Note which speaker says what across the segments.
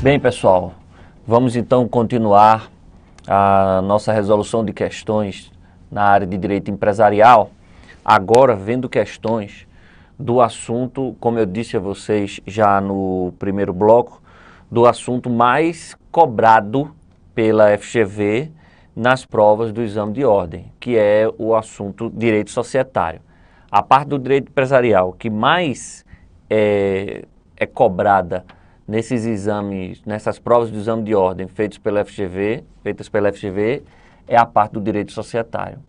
Speaker 1: Bem, pessoal, vamos então continuar a nossa resolução de questões na área de direito empresarial, agora vendo questões do assunto, como eu disse a vocês já no primeiro bloco, do assunto mais cobrado pela FGV nas provas do exame de ordem, que é o assunto direito societário. A parte do direito empresarial que mais é cobrada nesses exames, nessas provas do exame de ordem feitas pela FGV, é a parte do direito societário.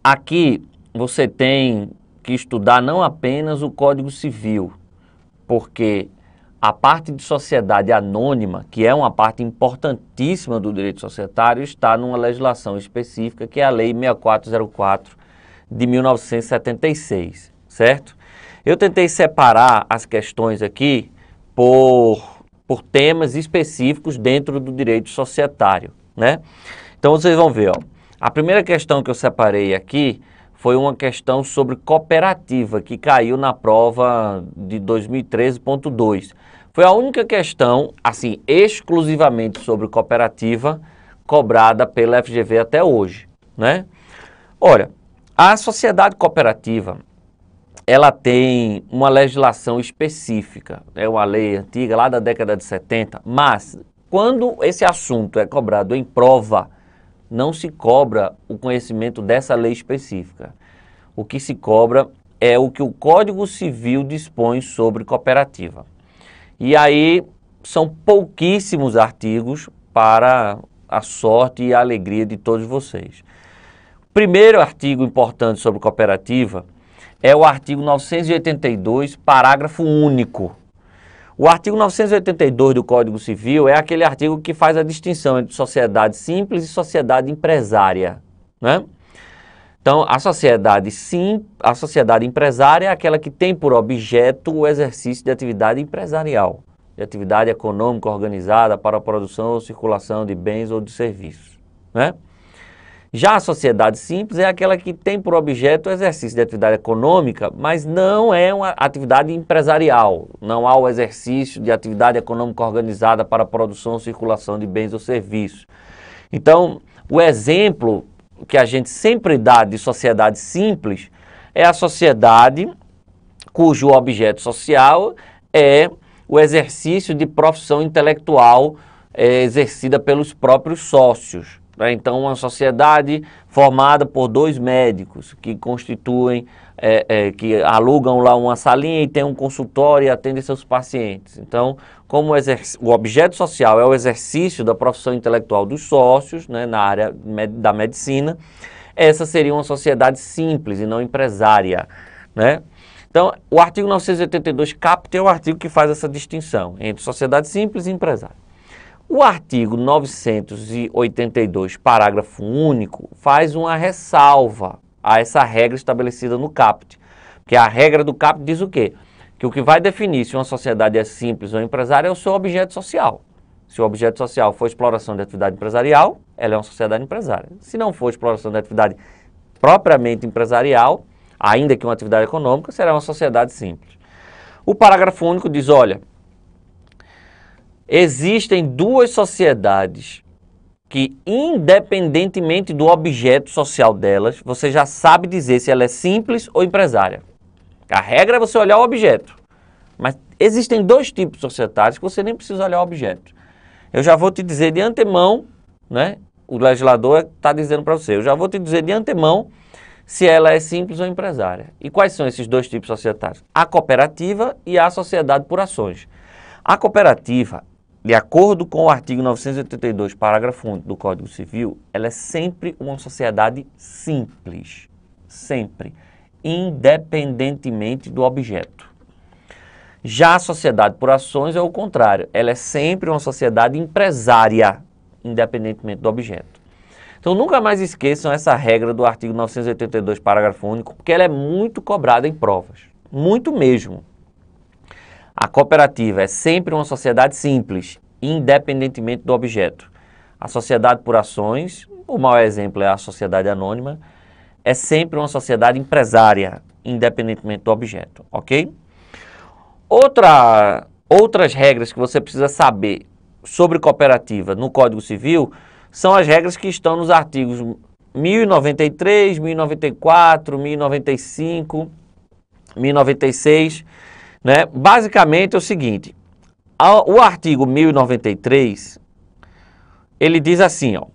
Speaker 1: Aqui você tem que estudar não apenas o Código Civil, porque a parte de sociedade anônima, que é uma parte importantíssima do direito societário, está numa legislação específica, que é a Lei 6404 de 1976, certo? Eu tentei separar as questões aqui por temas específicos dentro do direito societário, né? Então vocês vão ver, ó, a primeira questão que eu separei aqui foi uma questão sobre cooperativa, que caiu na prova de 2013.2. Foi a única questão, assim, exclusivamente sobre cooperativa, cobrada pela FGV até hoje, né? Olha, a sociedade cooperativa, ela tem uma legislação específica, é uma lei antiga, lá da década de 70, mas quando esse assunto é cobrado em prova, não se cobra o conhecimento dessa lei específica. O que se cobra é o que o Código Civil dispõe sobre cooperativa. E aí são pouquíssimos artigos para a sorte e a alegria de todos vocês. O primeiro artigo importante sobre cooperativa é o artigo 982, parágrafo único. O artigo 982 do Código Civil é aquele artigo que faz a distinção entre sociedade simples e sociedade empresária, né? Então, a sociedade empresária é aquela que tem por objeto o exercício de atividade empresarial, de atividade econômica organizada para a produção ou circulação de bens ou de serviços, né? Já a sociedade simples é aquela que tem por objeto o exercício de atividade econômica, mas não é uma atividade empresarial. Não há o exercício de atividade econômica organizada para a produção ou circulação de bens ou serviços. Então, o exemplo que a gente sempre dá de sociedade simples é a sociedade cujo objeto social é o exercício de profissão intelectual exercida pelos próprios sócios. Então, uma sociedade formada por dois médicos que constituem, que alugam lá uma salinha e tem um consultório e atendem seus pacientes. Então, como o objeto social é o exercício da profissão intelectual dos sócios, né, na área da medicina, essa seria uma sociedade simples e não empresária, né? Então, o artigo 982 caput é o artigo que faz essa distinção entre sociedade simples e empresária. O artigo 982, parágrafo único, faz uma ressalva a essa regra estabelecida no caput. Porque a regra do caput diz o quê? Que o que vai definir se uma sociedade é simples ou empresária é o seu objeto social. Se o objeto social for exploração de atividade empresarial, ela é uma sociedade empresária. Se não for exploração de atividade propriamente empresarial, ainda que uma atividade econômica, será uma sociedade simples. O parágrafo único diz, olha, existem duas sociedades que, independentemente do objeto social delas, você já sabe dizer se ela é simples ou empresária. A regra é você olhar o objeto. Mas existem dois tipos societários que você nem precisa olhar o objeto. Eu já vou te dizer de antemão, né? O legislador está dizendo para você, eu já vou te dizer de antemão se ela é simples ou empresária. E quais são esses dois tipos societários? A cooperativa e a sociedade por ações. A cooperativa, de acordo com o artigo 982, parágrafo único do Código Civil, ela é sempre uma sociedade simples, sempre, independentemente do objeto. Já a sociedade por ações é o contrário, ela é sempre uma sociedade empresária, independentemente do objeto. Então nunca mais esqueçam essa regra do artigo 982, parágrafo único, porque ela é muito cobrada em provas, muito mesmo. A cooperativa é sempre uma sociedade simples, independentemente do objeto. A sociedade por ações, o maior exemplo é a sociedade anônima, é sempre uma sociedade empresária, independentemente do objeto, ok? Outra Outras regras que você precisa saber sobre cooperativa no Código Civil são as regras que estão nos artigos 1093, 1094, 1095, 1096, né? Basicamente é o seguinte, o artigo 1093, ele diz assim, ó,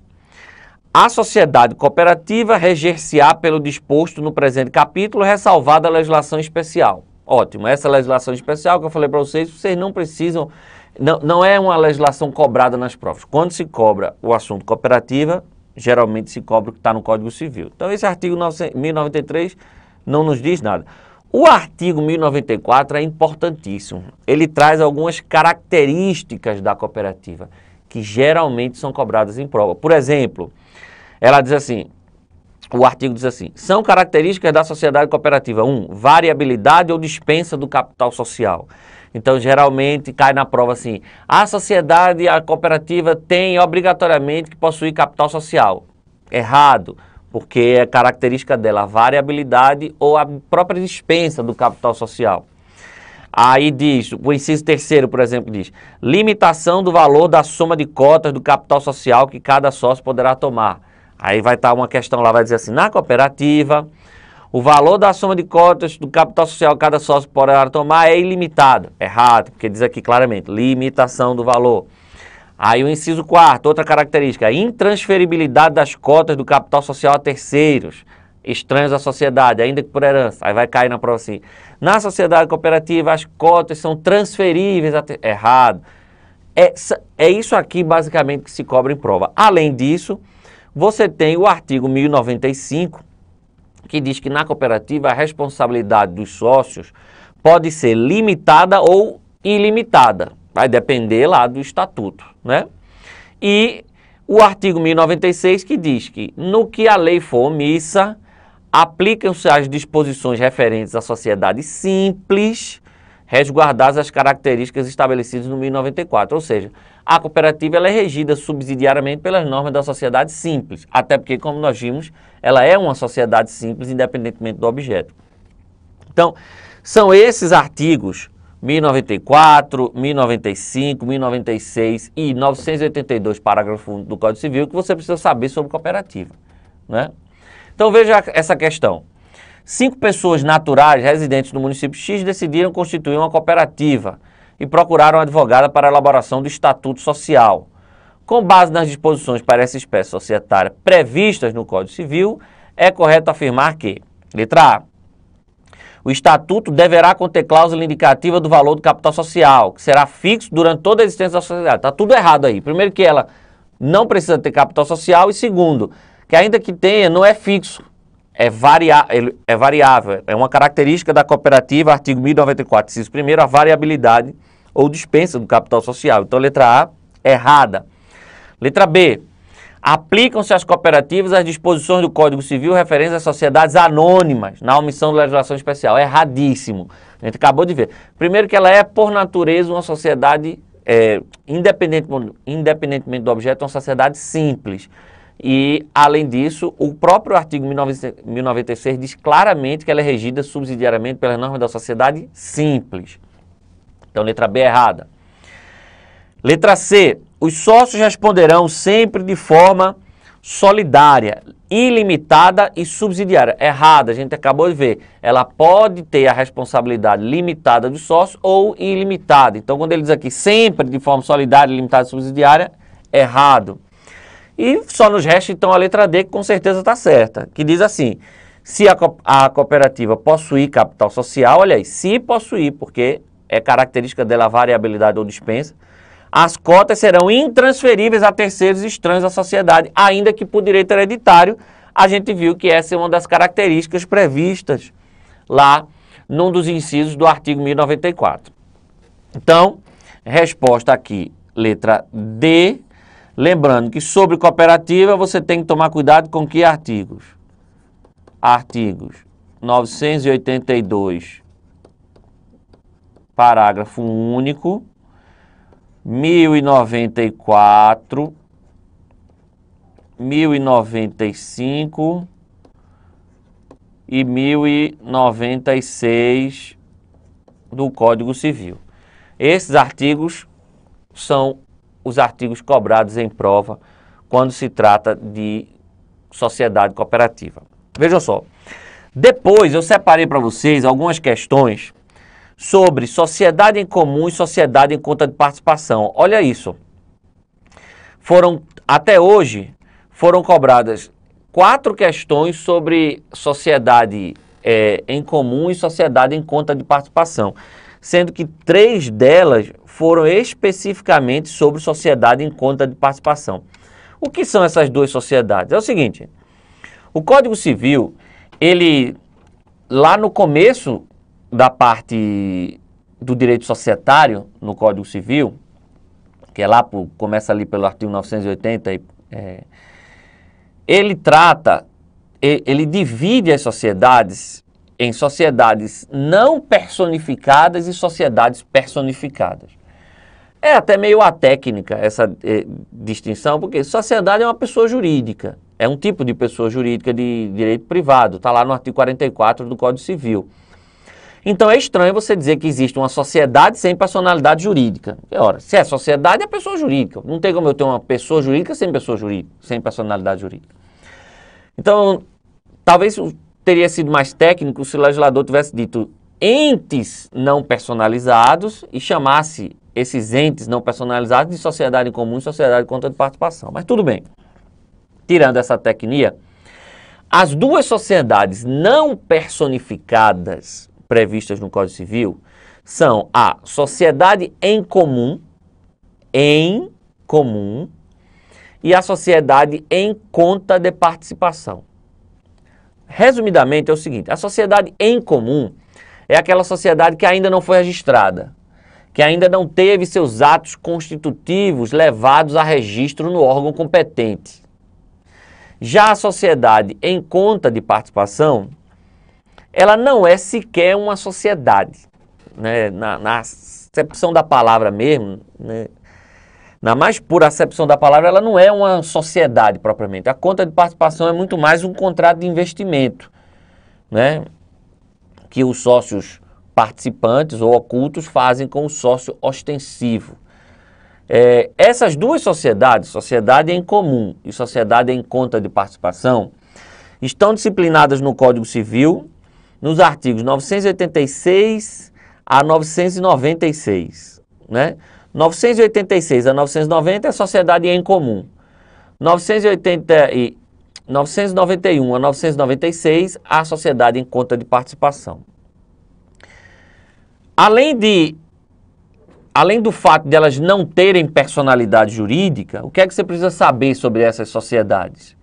Speaker 1: a sociedade cooperativa reger-se-á pelo disposto no presente capítulo, ressalvada a legislação especial. Ótimo, essa legislação especial que eu falei para vocês não precisam, não é uma legislação cobrada nas provas. Quando se cobra o assunto cooperativa, geralmente se cobra o que está no Código Civil. Então esse artigo 1093 não nos diz nada. O artigo 1094 é importantíssimo. Ele traz algumas características da cooperativa, que geralmente são cobradas em prova. Por exemplo, ela diz assim, o artigo diz assim, são características da sociedade cooperativa. 1. Variabilidade ou dispensa do capital social. Então, geralmente, cai na prova assim, a sociedade, a cooperativa tem obrigatoriamente que possuir capital social. Errado, porque é característica dela a variabilidade ou a própria dispensa do capital social. Aí diz, o inciso 3º, por exemplo, diz, limitação do valor da soma de cotas do capital social que cada sócio poderá tomar. Aí vai estar uma questão lá, vai dizer assim, na cooperativa, o valor da soma de cotas do capital social que cada sócio poderá tomar é ilimitado. Errado, porque diz aqui claramente, limitação do valor. Aí o inciso 4º, outra característica, a intransferibilidade das cotas do capital social a terceiros, estranhos à sociedade, ainda que por herança. Aí vai cair na prova assim, na sociedade cooperativa as cotas são transferíveis a terceiros. Errado. É isso aqui basicamente que se cobra em prova. Além disso, você tem o artigo 1095, que diz que na cooperativa a responsabilidade dos sócios pode ser limitada ou ilimitada. Vai depender lá do estatuto, né? E o artigo 1096 que diz que no que a lei for omissa, aplicam-se as disposições referentes à sociedade simples, resguardadas as características estabelecidas no 1094. Ou seja, a cooperativa ela é regida subsidiariamente pelas normas da sociedade simples, até porque, como nós vimos, ela é uma sociedade simples, independentemente do objeto. Então, são esses artigos 1094, 1095, 1096 e 982, parágrafo 1 do Código Civil, que você precisa saber sobre cooperativa, né? Então, veja essa questão. 5 pessoas naturais residentes no município X decidiram constituir uma cooperativa e procuraram um advogado para a elaboração do Estatuto Social. Com base nas disposições para essa espécie societária previstas no Código Civil, é correto afirmar que, letra A, o Estatuto deverá conter cláusula indicativa do valor do capital social, que será fixo durante toda a existência da sociedade. Está tudo errado aí. Primeiro que ela não precisa ter capital social e segundo, que ainda que tenha, não é fixo, é variável. É uma característica da cooperativa, artigo 1094, inciso 1º, a variabilidade ou dispensa do capital social. Então, letra A, errada. Letra B, aplicam-se às cooperativas as disposições do Código Civil referentes às sociedades anônimas, na omissão da legislação especial. Erradíssimo. A gente acabou de ver. Primeiro que ela é, por natureza, uma sociedade, independentemente do objeto, uma sociedade simples. E, além disso, o próprio artigo 1096 diz claramente que ela é regida subsidiariamente pelas normas da sociedade simples. Então, letra B é errada. Letra C, os sócios responderão sempre de forma solidária, ilimitada e subsidiária. Errada, a gente acabou de ver. Ela pode ter a responsabilidade limitada dos sócios ou ilimitada. Então, quando ele diz aqui sempre de forma solidária, ilimitada e subsidiária, errado. E só nos resta, então, a letra D, que com certeza está certa, que diz assim, se a cooperativa possuir capital social, olha aí, se possuir, porque é característica dela a variabilidade ou dispensa, as cotas serão intransferíveis a terceiros estranhos à sociedade, ainda que por direito hereditário, a gente viu que essa é uma das características previstas lá num dos incisos do artigo 1094. Então, resposta aqui, letra D. Lembrando que sobre cooperativa você tem que tomar cuidado com que artigos? Artigos 982, parágrafo único, 1094, 1095 e 1096 do Código Civil. Esses artigos são os artigos cobrados em prova quando se trata de sociedade cooperativa. Vejam só, depois eu separei para vocês algumas questões sobre sociedade em comum e sociedade em conta de participação. Olha isso, até hoje, foram cobradas 4 questões sobre sociedade em comum e sociedade em conta de participação, sendo que 3 delas foram especificamente sobre sociedade em conta de participação. O que são essas 2 sociedades? É o seguinte, o Código Civil, ele, lá no começo da parte do direito societário, no Código Civil, que é lá, começa ali pelo artigo 980, ele divide as sociedades em sociedades não personificadas e sociedades personificadas. É até meio atécnica essa distinção, porque sociedade é uma pessoa jurídica, é um tipo de pessoa jurídica de direito privado, está lá no artigo 44 do Código Civil. Então é estranho você dizer que existe uma sociedade sem personalidade jurídica. Ora, se é sociedade, é pessoa jurídica. Não tem como eu ter uma pessoa jurídica sem pessoa jurídica, sem personalidade jurídica. Então, talvez teria sido mais técnico se o legislador tivesse dito entes não personalizados e chamasse esses entes não personalizados de sociedade em comum e sociedade em conta de participação. Mas tudo bem. Tirando essa tecnia, as 2 sociedades não personificadas previstas no Código Civil são a sociedade em comum, e a sociedade em conta de participação. Resumidamente é o seguinte, a sociedade em comum é aquela sociedade que ainda não foi registrada, que ainda não teve seus atos constitutivos levados a registro no órgão competente. Já a sociedade em conta de participação, ela não é sequer uma sociedade, né? Na acepção da palavra mesmo, né? Na mais pura acepção da palavra, ela não é uma sociedade propriamente. A conta de participação é muito mais um contrato de investimento, né? Que os sócios participantes ou ocultos fazem com o sócio ostensivo. Essas 2 sociedades, sociedade em comum e sociedade em conta de participação, estão disciplinadas no Código Civil, nos artigos 986 a 996, né? 986 a 990 é sociedade em comum. 991 a 996 a sociedade em conta de participação. Além do fato de elas não terem personalidade jurídica, o que é que você precisa saber sobre essas sociedades?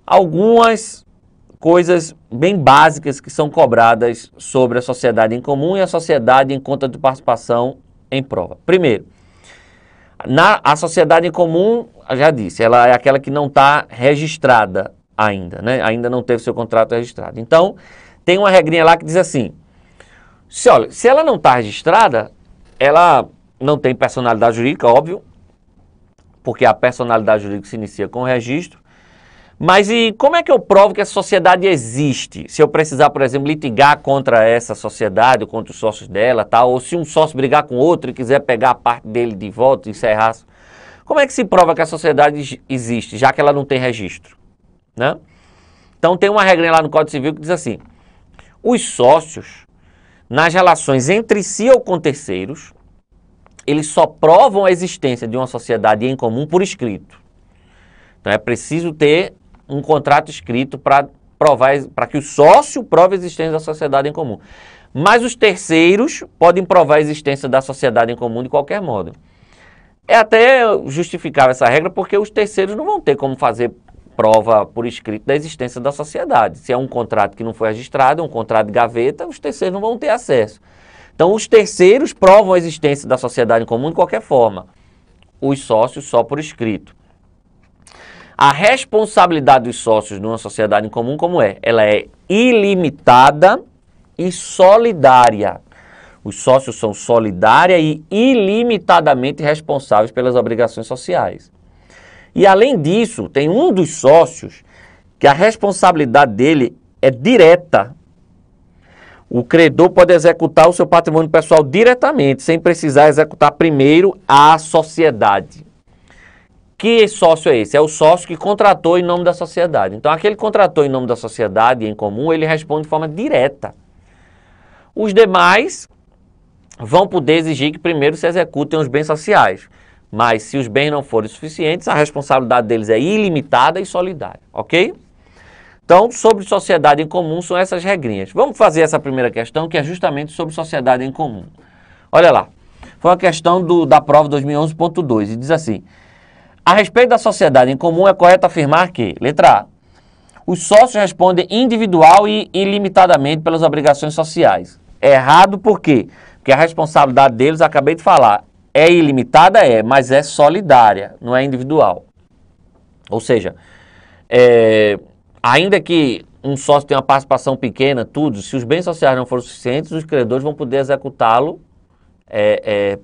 Speaker 1: Algumas coisas bem básicas que são cobradas sobre a sociedade em comum e a sociedade em conta de participação em prova. Primeiro, a sociedade em comum, já disse, ela é aquela que não está registrada ainda, né? Ainda não teve seu contrato registrado. Então, tem uma regrinha lá que diz assim, se ela não está registrada, ela não tem personalidade jurídica, óbvio, porque a personalidade jurídica se inicia com o registro. Mas e como é que eu provo que essa sociedade existe? Se eu precisar, por exemplo, litigar contra essa sociedade, ou contra os sócios dela, tal, ou se um sócio brigar com outro e quiser pegar a parte dele de volta e encerrar, como é que se prova que a sociedade existe, já que ela não tem registro, né? Então tem uma regra lá no Código Civil que diz assim, os sócios, nas relações entre si ou com terceiros, eles só provam a existência de uma sociedade em comum por escrito. Então é preciso ter um contrato escrito para que o sócio prove a existência da sociedade em comum. Mas os terceiros podem provar a existência da sociedade em comum de qualquer modo. É até justificável essa regra porque os terceiros não vão ter como fazer prova por escrito da existência da sociedade. Se é um contrato que não foi registrado, um contrato de gaveta, os terceiros não vão ter acesso. Então os terceiros provam a existência da sociedade em comum de qualquer forma. Os sócios só por escrito. A responsabilidade dos sócios numa sociedade em comum, como é? Ela é ilimitada e solidária. Os sócios são solidária e ilimitadamente responsáveis pelas obrigações sociais. E além disso, tem um dos sócios que a responsabilidade dele é direta. O credor pode executar o seu patrimônio pessoal diretamente, sem precisar executar primeiro a sociedade. Que sócio é esse? É o sócio que contratou em nome da sociedade. Então, aquele que contratou em nome da sociedade em comum, ele responde de forma direta. Os demais vão poder exigir que primeiro se executem os bens sociais. Mas se os bens não forem suficientes, a responsabilidade deles é ilimitada e solidária, ok? Então, sobre sociedade em comum são essas regrinhas. Vamos fazer essa primeira questão, que é justamente sobre sociedade em comum. Olha lá, foi uma questão da prova 2011.2 e diz assim: a respeito da sociedade em comum, é correto afirmar que, letra A, os sócios respondem individual e ilimitadamente pelas obrigações sociais. Errado por quê? Porque a responsabilidade deles, acabei de falar, é ilimitada, mas é solidária, não é individual. Ou seja, ainda que um sócio tenha uma participação pequena, tudo, se os bens sociais não forem suficientes, os credores vão poder executá-lo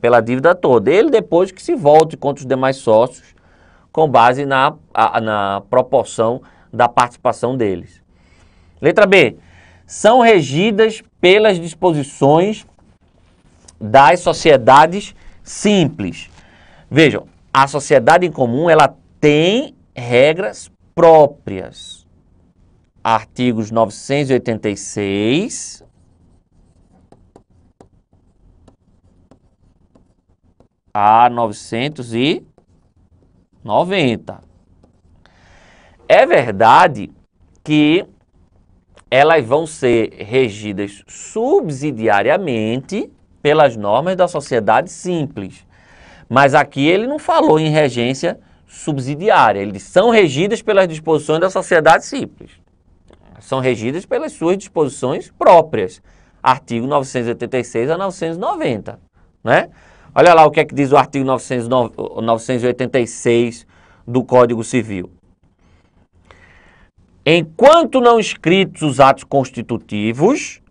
Speaker 1: pela dívida toda. Ele depois que se volte contra os demais sócios, com base na proporção da participação deles. Letra B. São regidas pelas disposições das sociedades simples. Vejam, a sociedade em comum, ela tem regras próprias. Artigos 986 a 990. É verdade que elas vão ser regidas subsidiariamente pelas normas da sociedade simples. Mas aqui ele não falou em regência subsidiária. Eles são regidas pelas disposições da sociedade simples. São regidas pelas suas disposições próprias. Artigo 986 a 990, né? Olha lá o que é que diz o artigo 986 do Código Civil. Enquanto não escritos os atos constitutivos,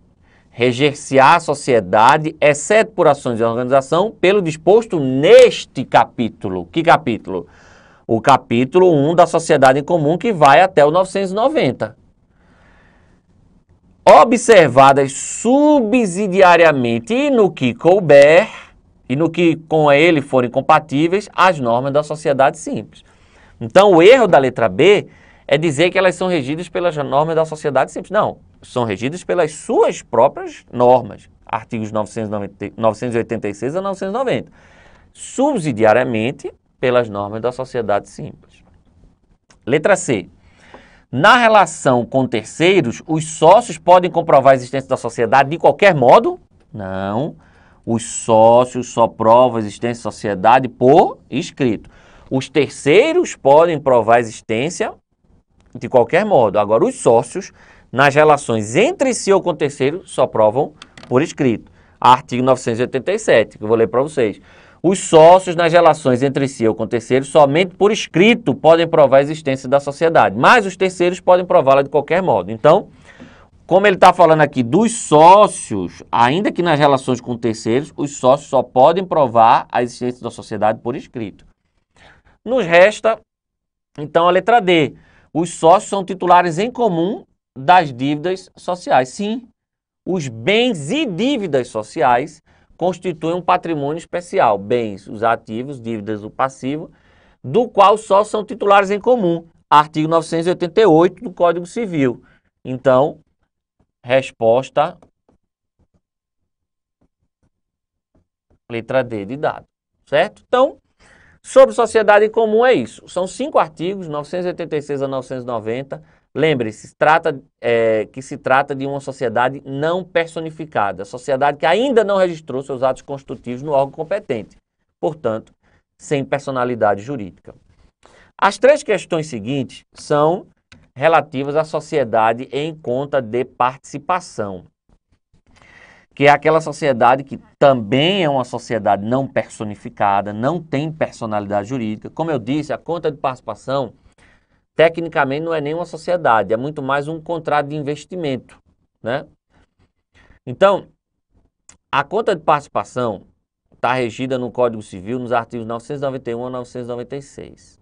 Speaker 1: reger-se-á a sociedade, exceto por ações de organização, pelo disposto neste capítulo. Que capítulo? O capítulo 1 da sociedade em comum, que vai até o 990. Observadas subsidiariamente e no que couber, e no que com ele forem compatíveis, as normas da sociedade simples. Então, o erro da letra B é dizer que elas são regidas pelas normas da sociedade simples. Não, são regidas pelas suas próprias normas. Artigos 986 a 990. Subsidiariamente pelas normas da sociedade simples. Letra C. Na relação com terceiros, os sócios podem comprovar a existência da sociedade de qualquer modo? Não. Os sócios só provam a existência da sociedade por escrito. Os terceiros podem provar a existência de qualquer modo. Agora, os sócios, nas relações entre si ou com terceiro, só provam por escrito. Artigo 987, que eu vou ler para vocês. Os sócios, nas relações entre si ou com terceiro, somente por escrito podem provar a existência da sociedade. Mas os terceiros podem prová-la de qualquer modo. Então, como ele está falando aqui dos sócios, ainda que nas relações com terceiros, os sócios só podem provar a existência da sociedade por escrito. Nos resta, então, a letra D. Os sócios são titulares em comum das dívidas sociais. Sim, os bens e dívidas sociais constituem um patrimônio especial. Bens, os ativos, dívidas, o passivo, do qual os sócios são titulares em comum. Artigo 988 do Código Civil. Então, resposta, letra D de dado, certo? Então, sobre sociedade em comum é isso. São 5 artigos, 986 a 990. Lembre-se, que se trata de uma sociedade não personificada, sociedade que ainda não registrou seus atos constitutivos no órgão competente, portanto, sem personalidade jurídica. As 3 questões seguintes são relativas à sociedade em conta de participação, que é aquela sociedade que também é uma sociedade não personificada, não tem personalidade jurídica. Como eu disse, a conta de participação, tecnicamente, não é nem uma sociedade, é muito mais um contrato de investimento, né? Então, a conta de participação está regida no Código Civil, nos artigos 991 a 996.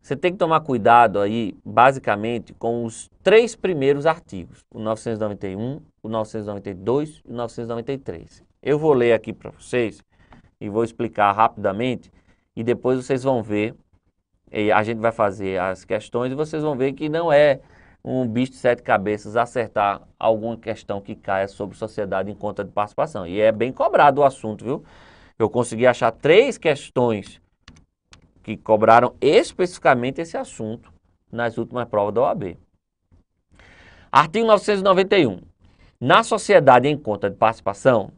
Speaker 1: você tem que tomar cuidado aí, basicamente, com os 3 primeiros artigos, o 991, o 992 e o 993. Eu vou ler aqui para vocês e vou explicar rapidamente e depois vocês vão ver, e a gente vai fazer as questões e vocês vão ver que não é um bicho de 7 cabeças acertar alguma questão que caia sobre sociedade em conta de participação. E é bem cobrado o assunto, viu? Eu consegui achar 3 questões que cobraram especificamente esse assunto nas últimas provas da OAB. Artigo 991. Na sociedade em conta de participação,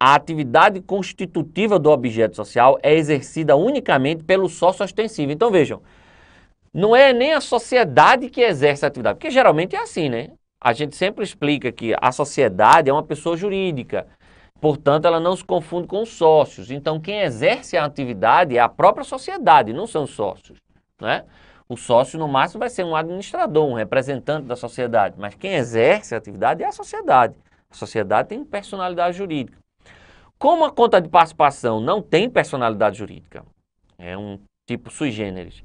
Speaker 1: a atividade constitutiva do objeto social é exercida unicamente pelo sócio ostensivo. Então vejam, não é nem a sociedade que exerce a atividade, porque geralmente é assim, né? A gente sempre explica que a sociedade é uma pessoa jurídica, portanto ela não se confunde com os sócios. Então quem exerce a atividade é a própria sociedade, não são os sócios, né? O sócio no máximo vai ser um administrador, um representante da sociedade, mas quem exerce a atividade é a sociedade. A sociedade tem personalidade jurídica. Como a conta de participação não tem personalidade jurídica, é um tipo sui generis,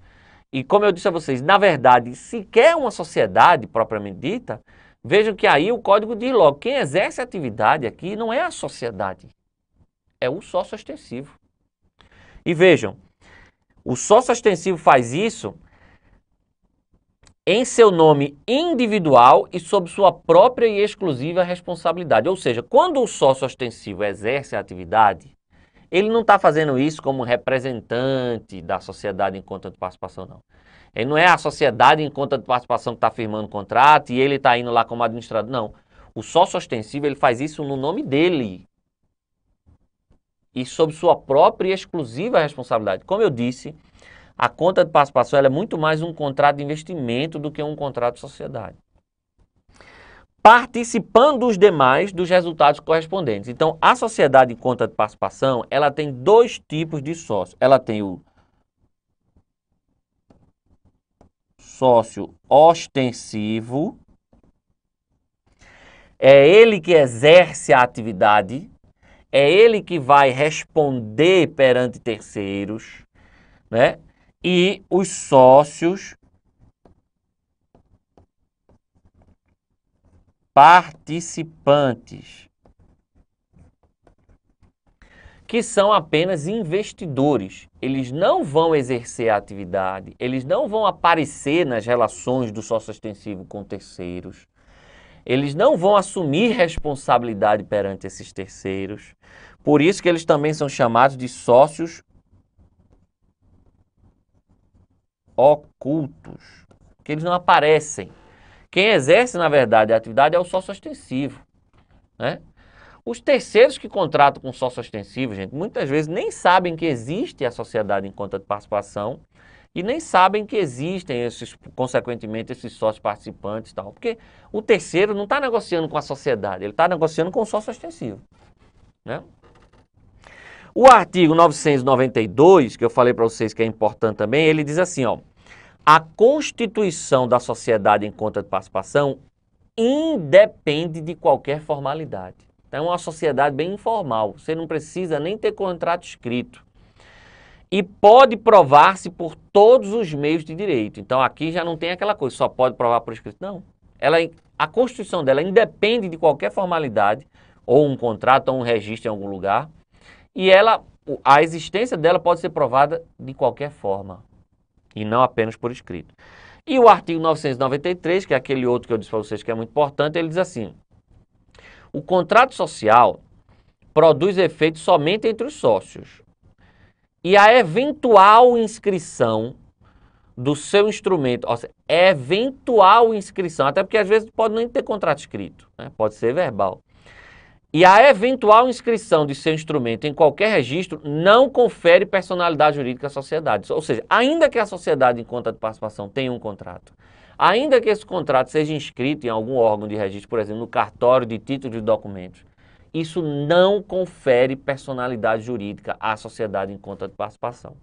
Speaker 1: e como eu disse a vocês, na verdade, sequer uma sociedade propriamente dita, vejam que aí o código diz logo, quem exerce a atividade aqui não é a sociedade, é o sócio ostensivo. E vejam, o sócio ostensivo faz isso em seu nome individual e sob sua própria e exclusiva responsabilidade. Ou seja, quando o sócio ostensivo exerce a atividade, ele não está fazendo isso como representante da sociedade em conta de participação, não. Ele não é a sociedade em conta de participação que está firmando o contrato e ele está indo lá como administrador, não. O sócio ostensivo, ele faz isso no nome dele e sob sua própria e exclusiva responsabilidade. Como eu disse, a conta de participação ela é muito mais um contrato de investimento do que um contrato de sociedade. Participando os demais dos resultados correspondentes. Então, a sociedade em conta de participação, ela tem 2 tipos de sócio. Ela tem o sócio ostensivo, é ele que exerce a atividade, é ele que vai responder perante terceiros, né? E os sócios participantes, que são apenas investidores. Eles não vão exercer a atividade, eles não vão aparecer nas relações do sócio ostensivo com terceiros, eles não vão assumir responsabilidade perante esses terceiros. Por isso que eles também são chamados de sócios ocultos, que eles não aparecem. Quem exerce, na verdade, a atividade é o sócio ostensivo, né? Os terceiros que contratam com sócio ostensivo, gente, muitas vezes nem sabem que existe a sociedade em conta de participação e nem sabem que existem, consequentemente, esses sócios participantes e tal. Porque o terceiro não está negociando com a sociedade, ele está negociando com o sócio ostensivo, né? O artigo 992, que eu falei para vocês que é importante também, ele diz assim, ó, a constituição da sociedade em conta de participação independe de qualquer formalidade. Então, é uma sociedade bem informal, você não precisa nem ter contrato escrito. E pode provar-se por todos os meios de direito. Então, aqui já não tem aquela coisa, só pode provar por escrito. Não, a constituição dela independe de qualquer formalidade, ou um contrato, ou um registro em algum lugar, e a existência dela pode ser provada de qualquer forma, e não apenas por escrito. E o artigo 993, que é aquele outro que eu disse para vocês que é muito importante, ele diz assim, o contrato social produz efeito somente entre os sócios, e a eventual inscrição do seu instrumento, ou seja, eventual inscrição, até porque às vezes pode nem ter contrato escrito, né? Pode ser verbal. E a eventual inscrição de seu instrumento em qualquer registro não confere personalidade jurídica à sociedade. Ou seja, ainda que a sociedade em conta de participação tenha um contrato, ainda que esse contrato seja inscrito em algum órgão de registro, por exemplo, no cartório de títulos de documentos, isso não confere personalidade jurídica à sociedade em conta de participação,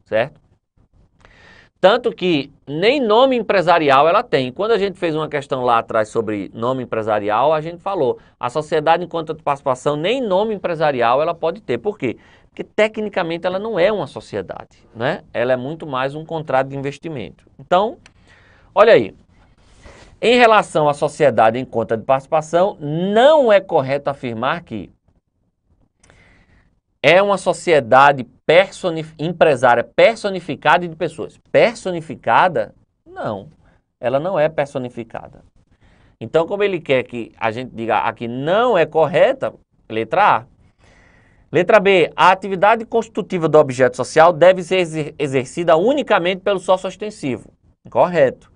Speaker 1: certo? Tanto que nem nome empresarial ela tem. Quando a gente fez uma questão lá atrás sobre nome empresarial, a gente falou, a sociedade em conta de participação nem nome empresarial ela pode ter. Por quê? Porque tecnicamente ela não é uma sociedade, né? Ela é muito mais um contrato de investimento. Então, olha aí. Em relação à sociedade em conta de participação, não é correto afirmar que é uma sociedade empresária personificada de pessoas. Personificada? Não. Ela não é personificada. Então, como ele quer que a gente diga aqui não é correta, letra A. Letra B. A atividade constitutiva do objeto social deve ser exercida unicamente pelo sócio ostensivo. Correto.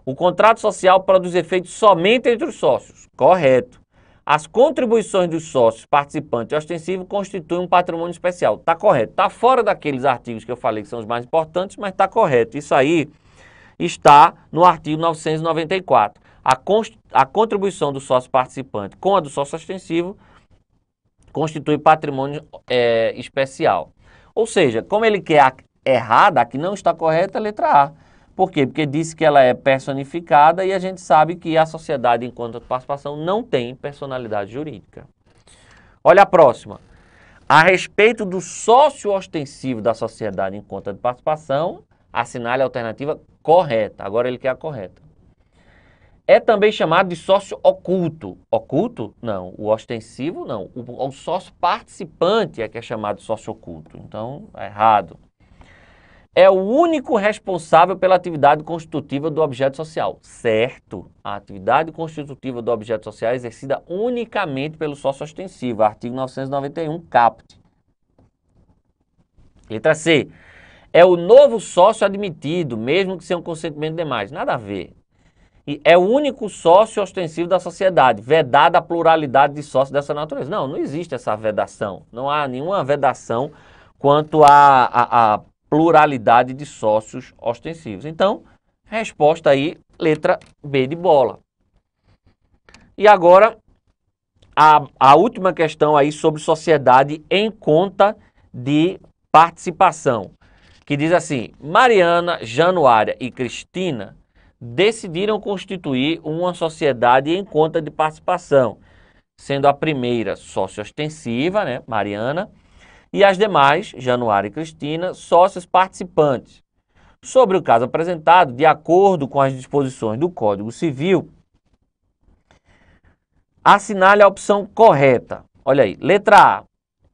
Speaker 1: O contrato social produz efeitos somente entre os sócios. Correto. As contribuições dos sócios participantes ostensivos constituem um patrimônio especial. Está correto. Está fora daqueles artigos que eu falei que são os mais importantes, mas está correto. Isso aí está no artigo 994. A contribuição do sócio participante com a do sócio ostensivo constitui patrimônio especial. Ou seja, como ele quer errada, a que não está correta, a letra A. Por quê? Porque disse que ela é personificada e a gente sabe que a sociedade em conta de participação não tem personalidade jurídica. Olha a próxima. A respeito do sócio ostensivo da sociedade em conta de participação, assinale a alternativa correta. Agora ele quer a correta. É também chamado de sócio oculto. Oculto? Não. O ostensivo, não. O sócio participante é que é chamado de sócio oculto. Então, é errado. É o único responsável pela atividade constitutiva do objeto social. Certo. A atividade constitutiva do objeto social é exercida unicamente pelo sócio ostensivo. Artigo 991, caput. Letra C. É o novo sócio admitido, mesmo que sem um consentimento de demais. Nada a ver. E é o único sócio ostensivo da sociedade, vedada a pluralidade de sócios dessa natureza. Não, não existe essa vedação. Não há nenhuma vedação quanto a pluralidade de sócios ostensivos. Então, resposta aí, letra B de bola. E agora, a última questão aí sobre sociedade em conta de participação, que diz assim: Mariana, Januária e Cristina decidiram constituir uma sociedade em conta de participação, sendo a primeira sócia ostensiva, né, Mariana, e as demais, Januária e Cristina, sócios participantes. Sobre o caso apresentado, de acordo com as disposições do Código Civil, assinale a opção correta. Olha aí, letra A.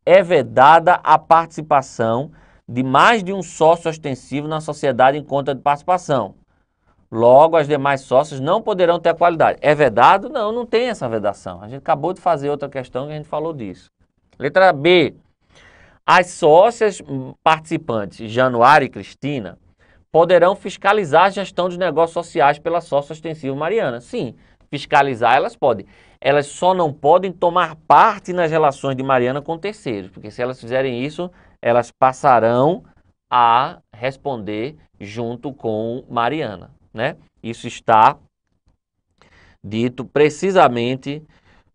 Speaker 1: É vedada a participação de mais de um sócio ostensivo na sociedade em conta de participação. Logo, as demais sócios não poderão ter a qualidade. É vedado? Não, não tem essa vedação. A gente acabou de fazer outra questão que a gente falou disso. Letra B. As sócias participantes, Januária e Cristina, poderão fiscalizar a gestão dos negócios sociais pela sócia ostensiva Mariana. Sim, fiscalizar elas podem. Elas só não podem tomar parte nas relações de Mariana com terceiros, porque se elas fizerem isso, elas passarão a responder junto com Mariana, né? Isso está dito precisamente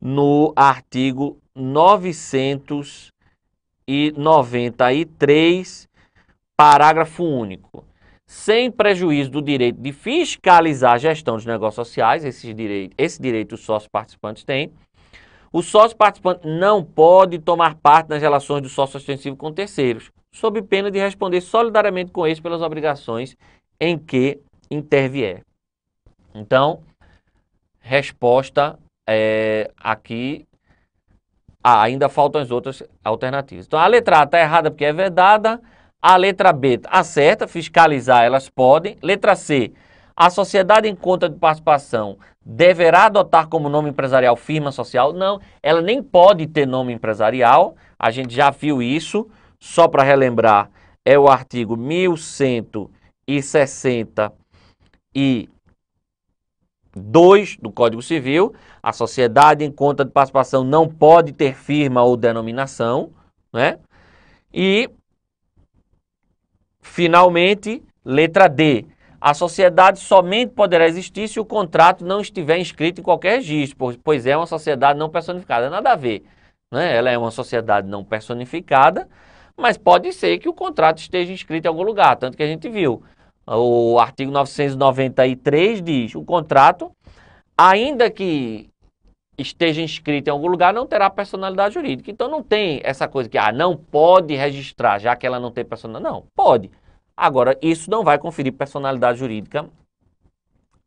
Speaker 1: no artigo 993, parágrafo único. Sem prejuízo do direito de fiscalizar a gestão dos negócios sociais, esse direito os sócios participantes têm, o sócio participante não pode tomar parte nas relações do sócio ostensivo com terceiros, sob pena de responder solidariamente com eles pelas obrigações em que intervier. Então, resposta aqui, ainda faltam as outras alternativas. Então, a letra A está errada porque é vedada. A letra B acerta, fiscalizar elas podem. Letra C, a sociedade em conta de participação deverá adotar como nome empresarial firma social? Não, ela nem pode ter nome empresarial. A gente já viu isso, só para relembrar, é o artigo 1162 do Código Civil. A sociedade em conta de participação não pode ter firma ou denominação, né? E, finalmente, letra D. A sociedade somente poderá existir se o contrato não estiver inscrito em qualquer registro, pois é uma sociedade não personificada. Nada a ver, né? Ela é uma sociedade não personificada, mas pode ser que o contrato esteja inscrito em algum lugar, tanto que a gente viu. O artigo 993 diz: o contrato, ainda que esteja inscrita em algum lugar, não terá personalidade jurídica. Então não tem essa coisa que, não pode registrar, já que ela não tem personalidade. Não, pode. Agora, isso não vai conferir personalidade jurídica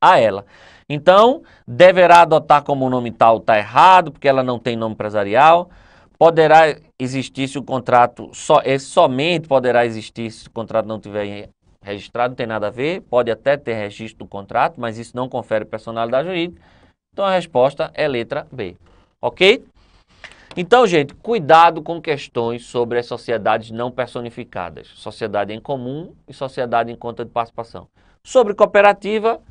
Speaker 1: a ela. Então, deverá adotar como nome tal, está errado, porque ela não tem nome empresarial. Poderá existir se o contrato, somente poderá existir se o contrato não tiver registrado, não tem nada a ver. Pode até ter registro do contrato, mas isso não confere personalidade jurídica. Então, a resposta é letra B. Ok? Então, gente, cuidado com questões sobre as sociedades não personificadas. Sociedade em comum e sociedade em conta de participação. Sobre cooperativa,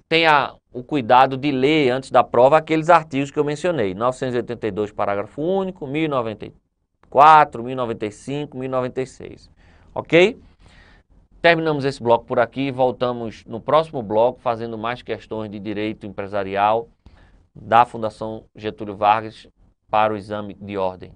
Speaker 1: tenha o cuidado de ler antes da prova aqueles artigos que eu mencionei. 982, parágrafo único, 1094, 1095, 1096. Ok? Terminamos esse bloco por aqui e voltamos no próximo bloco fazendo mais questões de direito empresarial da Fundação Getúlio Vargas para o exame de ordem.